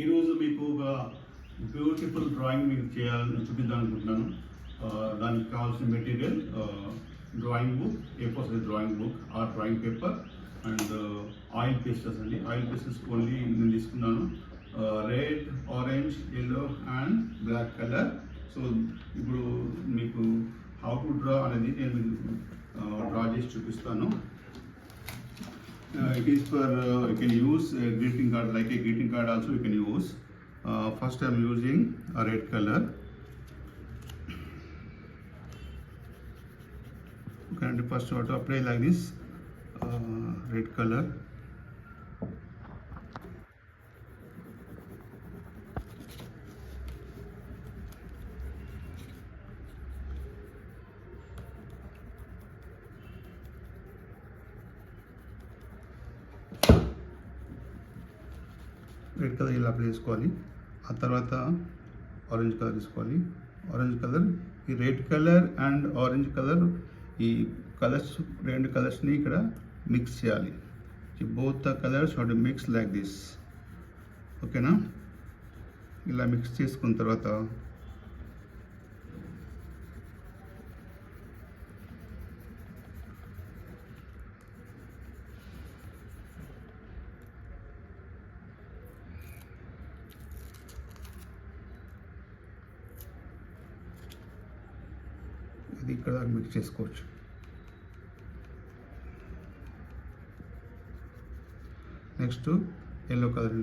ఈరోజు మీకు ఒక బ్యూటిఫుల్ డ్రాయింగ్ మీకు చేయాలని చూపిద్దామనుకుంటున్నాను. దానికి కావాల్సిన material drawing book, A4 size drawing book or drawing paper and oil pastels అండి. ఆయిల్ పేస్టర్స్ ఓన్లీ నేను తీసుకున్నాను red, orange, yellow and black colour. So ఇప్పుడు మీకు హౌ టు డ్రా అనేది నేను మీకు డ్రా చేసి చూపిస్తాను. It is for you can use a greeting card, like a greeting card also you can use. First I am using a red color. Okay, and first you have to apply like this red color. Red colour ఇలా apply చేసుకోవాలి. ఆ తర్వాత orange colour తీసుకోవాలి. Orange colour, ఈ red colour and orange colour, ఈ colours రెండు కలర్స్ని ఇక్కడ mix చేయాలి. Both the colours have to mix like this. ఓకేనా? ఇలా మిక్స్ చేసుకున్న తర్వాత ఇది ఇక్కడ మిక్స్ చేసుకోవచ్చు. నెక్స్ట్ ఎల్లో కలర్,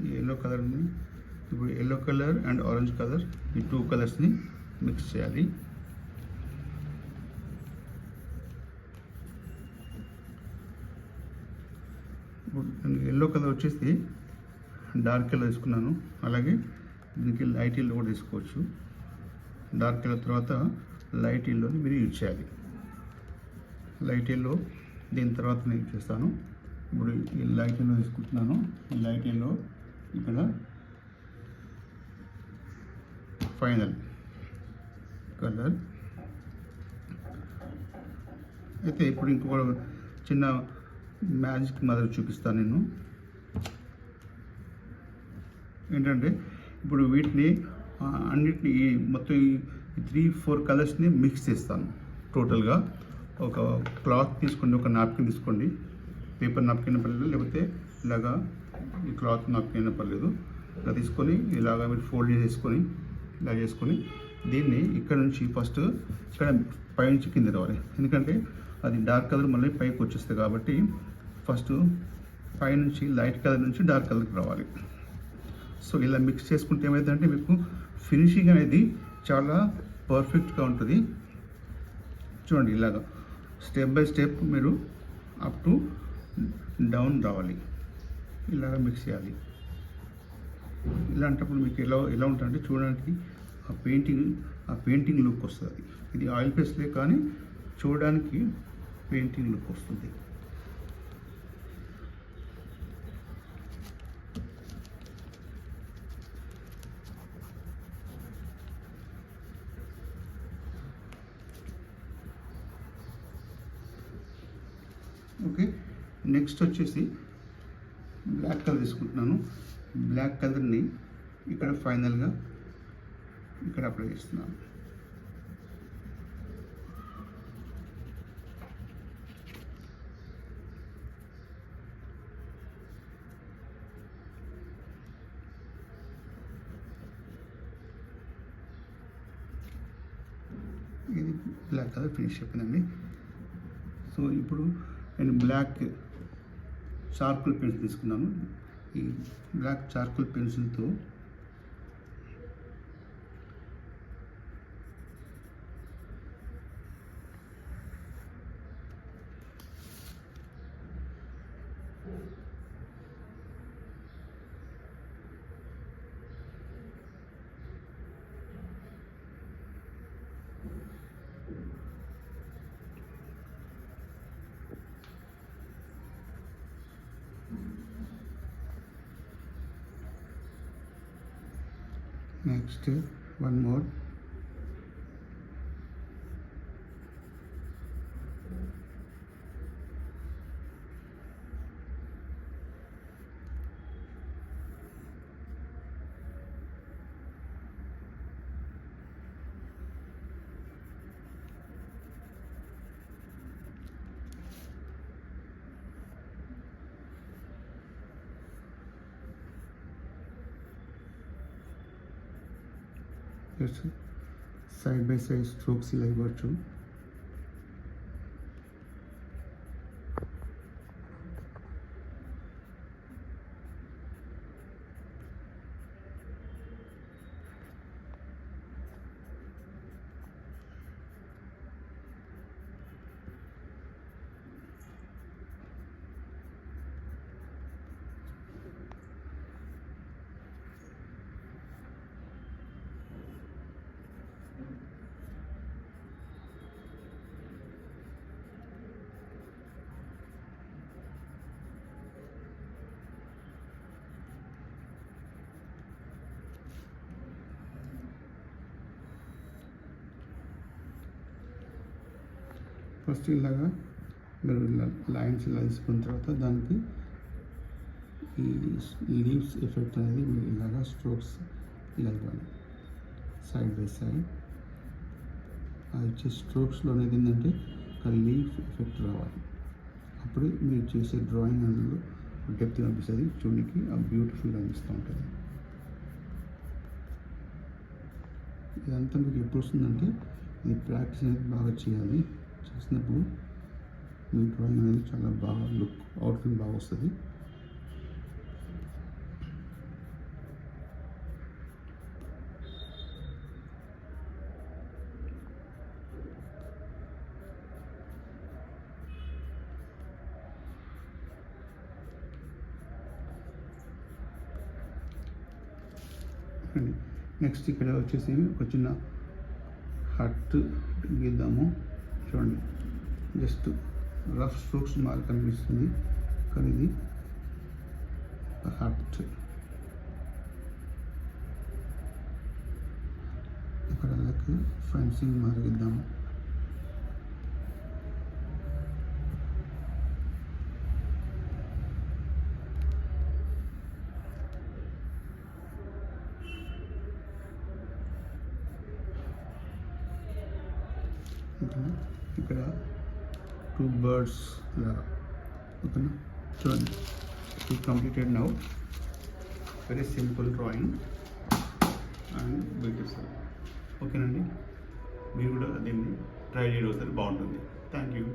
ఈ ఎల్లో కలర్ని ఇప్పుడు yellow colour and orange colour, ఈ టూ కలర్స్ని మిక్స్ చేయాలి. ఇప్పుడు ఎల్లో కలర్ వచ్చేసి డార్క్ కలర్ తీసుకున్నాను. అలాగే దీనికి లైట్ ఎల్లో కూడా తీసుకోవచ్చు. డార్క్ కలర్ తర్వాత లైట్ ఎల్లోని మీరు యూజ్ చేయాలి. లైట్ ఎల్లో దీని తర్వాత నేను యూజ్ చేస్తాను. ఇప్పుడు ఈ లైట్ ఎల్లో తీసుకుంటున్నాను. ఈ లైట్ ఎల్లో ఇక్కడ ఫైనల్ కలర్. అయితే ఇప్పుడు ఇంకొక చిన్న మ్యాజిక్ మాదిరి చూపిస్తాను నేను. ఏంటంటే ఇప్పుడు వీటిని అన్నిటిని మొత్తం ఈ 3-4 కలర్స్ని మిక్స్ చేస్తాను. టోటల్గా ఒక క్లాత్ తీసుకోండి, ఒక నాప్కిన్ తీసుకోండి. పేపర్ నాప్కిన్ పర్లేదు, లేకపోతే ఇలాగా ఈ క్లాత్ నాప్కిన్ అయినా పర్లేదు. ఇలా తీసుకొని ఇలాగా మీరు ఫోల్డ్ చేసుకొని ఇలా చేసుకొని దీన్ని ఇక్కడ నుంచి ఫస్ట్ ఇక్కడ పైనుంచి కింద రావాలి. ఎందుకంటే అది డార్క్ కలర్ మళ్ళీ పైకి వచ్చేస్తుంది కాబట్టి ఫస్ట్ పైనుంచి లైట్ కలర్ నుంచి డార్క్ కలర్కి రావాలి. సో ఇలా మిక్స్ చేసుకుంటే ఏమైందంటే మీకు ఫినిషింగ్ అనేది చాలా పర్ఫెక్ట్గా ఉంటుంది. చూడండి, ఇలాగా స్టెప్ బై స్టెప్ మీరు అప్ టు డౌన్ రావాలి. ఇలాగ మిక్స్ చేయాలి. ఇలాంటప్పుడు మీకు ఎలా ఉంటుందంటే చూడడానికి ఆ పెయింటింగ్ లుక్ వస్తుంది. ఇది ఆయిల్ పేస్ట్లే కానీ చూడడానికి పెయింటింగ్ లుక్ వస్తుంది. ఓకే, నెక్స్ట్ వచ్చేసి బ్లాక్ కలర్ తీసుకుంటున్నాను. బ్లాక్ కలర్ని ఇక్కడ ఫైనల్గా ఇక్కడ అప్లై చేస్తున్నాను. ఇది బ్లాక్ కలర్ ఫినిష్ అయిపోయిందండి. సో ఇప్పుడు నేను బ్లాక్ చార్కోల్ పెన్సిల్ తీసుకున్నాను. ఈ బ్లాక్ చార్కోల్ పెన్సిల్తో next one more. Just side by side strokes ఇలా ఇవ్వచ్చు. ఫస్ట్ ఇలాగా మీరు లైన్స్ ఇలా తీసుకున్న తర్వాత దానికి ఈ లీవ్స్ ఎఫెక్ట్ అనేది మీరు ఇలాగా స్ట్రోక్స్ ఇలా ఇవ్వాలి సైడ్ బై సైడ్. అది వచ్చే స్ట్రోక్స్లో అనేది ఏంటంటే ఒక లీఫ్ ఎఫెక్ట్ రావాలి. అప్పుడు మీరు చేసే డ్రాయింగ్ అందులో డెప్త్ కనిపిస్తుంది, చూడడానికి ఆ బ్యూటిఫుల్గా అనిపిస్తూ ఉంటుంది. ఇదంతా మీకు ఎప్పుడు వస్తుందంటే ఇది ప్రాక్టీస్ అనేది బాగా చేయాలి. చేసినప్పుడు మీ డ్రాయింగ్ అనేది చాలా బాగా అవుట్పుట్ బాగా వస్తుంది. నెక్స్ట్ ఇక్కడ వచ్చేసి ఒక చిన్న హట్ గీద్దాము. చూడండి, జస్ట్ రఫ్ స్ట్రోక్స్ మాకు కనిపిస్తుంది, కానీ ఇది హట్. ఇక్కడ ఫెన్సింగ్ మార్గిద్దాము. ఇక్కడ 2 birds లాగా ఓకేనా. చూడండి, it completed now. Very simple drawing and beautiful. ఓకేనండి, మీరు కూడా దీన్ని ట్రై చేయడం బాగుంటుంది. Thank you.